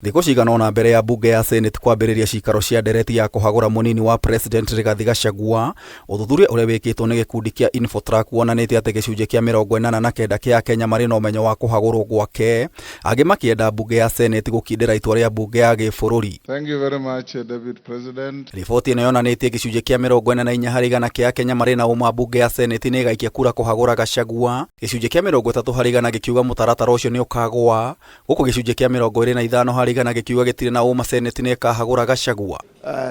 Thikũ cigana ona mbere ya bunge ya Senate kwambĩrĩria cikaro cia ndereti ya kũhagũra mũnini wa President Rigathi Gachagua, ũthuthuria ũrĩa wĩkĩtwo nĩ gĩkundi kĩa INFOTRAK wonanĩtie atĩ gĩcunjĩ kĩa 89 kĩa Akenya marĩ na ũmenyo wa kũhagũrwo gwake, angĩ makĩenda bunge ya Senate gũkindĩra itua rĩa bunge ya gĩbũrũri. Thank you very much, David President. Riboti ĩno yonanĩtie gĩcunjĩ kĩa 44% kĩa Akenya marĩ na ũma bunge ya Senate nĩ ĩgaikia kura kũhagũra Gachagua, gĩcunjĩ kĩa 30% gĩkiuga mũtaratara ũcio nĩ ũkagũa, gũkũ gĩcunjĩ kĩa 25% gĩkiuga gĩtirĩ na ũma Senate nĩ ĩkahagũra Gachagua.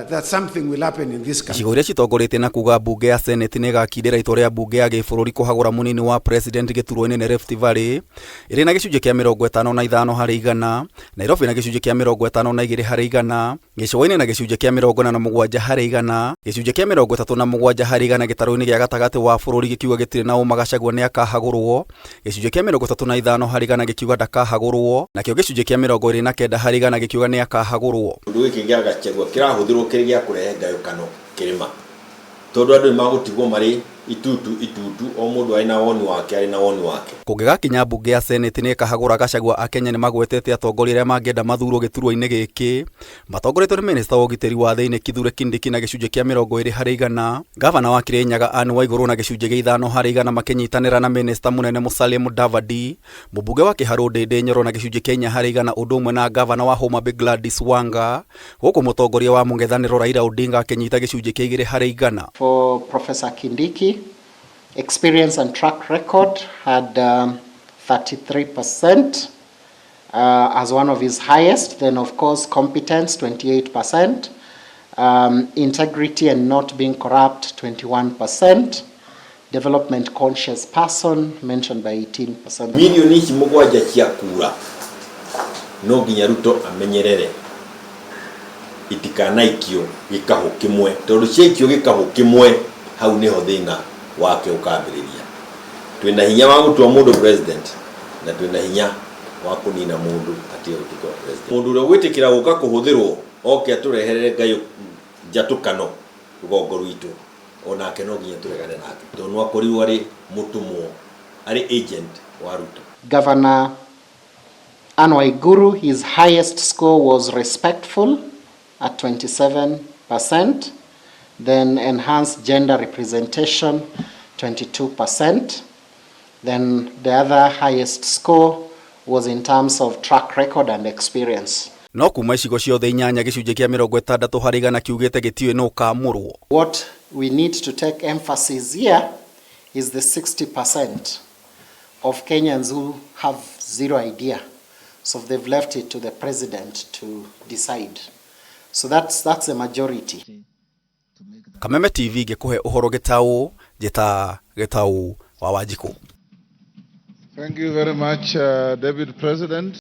That something will happen in this country. Icigo iria citongoretie na kuga bunge ya Senate nĩ ĩgakindĩra itua rĩa bunge ya gĩbũrũri kũhagũra mũnini wa President gĩturwa-inĩ nĩ Rift Valley ĩrĩ na gĩcunjĩ kĩa 55%, Nairobi na gĩcunjĩ kĩa 52%, Gĩcũa-inĩ na gĩcunjĩ kĩa 47%, gĩcunjĩ kĩa 37% gĩtarũ-inĩ gĩa gatagatĩ wa bũrũri gĩkiuga gĩtirĩ na ũma Gachagua nĩ akahagũrwo, gĩcunjĩ kĩa 35% gĩkiuga ndakahagũrwo, nakĩo gĩcunjĩ kĩa 29% gĩkiuga nĩ akahagũrwo. Ũndũ gĩkĩ gĩa Gachagua kĩrahũthĩrwo kĩrĩ gĩa kũrehe ngayũkano kĩrĩma, tondũ andũ magũtigwo marĩ itutu o mũndũ arĩ na woni wake. Kũngĩgakinya bunge ya Senate nĩ ĩkahagũra Gachagua, Akenya nĩ magwetete atongoria arĩa mangĩenda mathurwo gĩturwa-inĩ gĩkĩ, matongoretio nĩ Minister wa ũgitĩri wa thĩinĩ Kindiki na gĩcunjĩ kĩa 20%, Gavana wa Kirinyaga Anne Waigũrũ na gĩcunjĩ gĩa 5% makĩnyitanĩra na Minister mũnene Musalia Mudavadi, mũmbunge wa Kiharu Ndĩndĩ Nyoro na gĩcunjĩ kĩa 4% ũndũ ũmwe na Gavana wa Homa Bay Gladys Wanga, gũkũ mũtongoria wa mũng'ethanĩro Raila Odinga akĩnyita gĩcunjĩ kĩa 2%. For Professor Kindiki, experience and track record had 33% as one of his highest. Then of course competence 28%, integrity and not being corrupt 21%, development conscious person mentioned by 18%. Milioni ici mũgwanja cia kura no nginya Ruto amenyerere itikanaikio gĩkahũ kĩmwe, tondũ ciaikio gĩkahũ kĩmwe hau nĩho thĩna wake ũkambĩrĩria. Twĩna hinya wa gũtua mũndũ president na twĩna hinya wa kũnina mũndũ atĩo gũtuĩka president. Mũndũ ũrĩa gwĩtĩkĩra gũka kũhũthĩrwo oke atũrehere ngayũ njatũkano rũgongo rwitũ, onake no nginya tũregane nake, tondũ no akorirwo arĩ mũtũmwo, arĩ agent wa Ruto. Governor Anne Waigũrũ, his highest score was respectful at 27%. Then enhanced gender representation 22%. Then the other highest score was in terms of track record and experience. No kuma icigo ciothe 8 gĩcunjĩ kĩa 60% kiugĩte gĩtiũĩ no kamũrwo. What we need to take emphasis here is the 60% of Kenyans who have zero idea. So they've left it to the president to decide. So that's the majority. Kameme TV gĩkũhe ũhoro gĩtaũ njĩta gĩtaũ wa Wanjikũ. Thank you very much, David President.